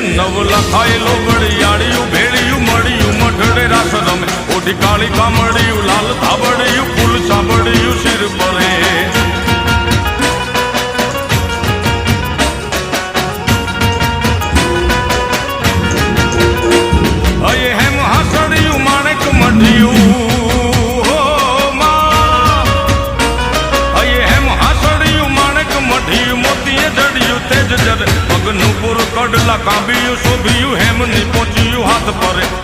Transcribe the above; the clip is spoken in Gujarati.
નવ લખાયેલો ઘડિયાળિયું ભેળિયું મળ્યું મઢડે રાસ રમે ઓઢી કાળી કામડિયું લાલ થાબડિયું ફૂલ સાંભળિયું શિર પરે હયે હેમ હાસડિયું માણેક મઢિયું પગનું પૂર કડલા કાંબિયું શોભિયું હેમની પહોંચ્યું હાથ પરે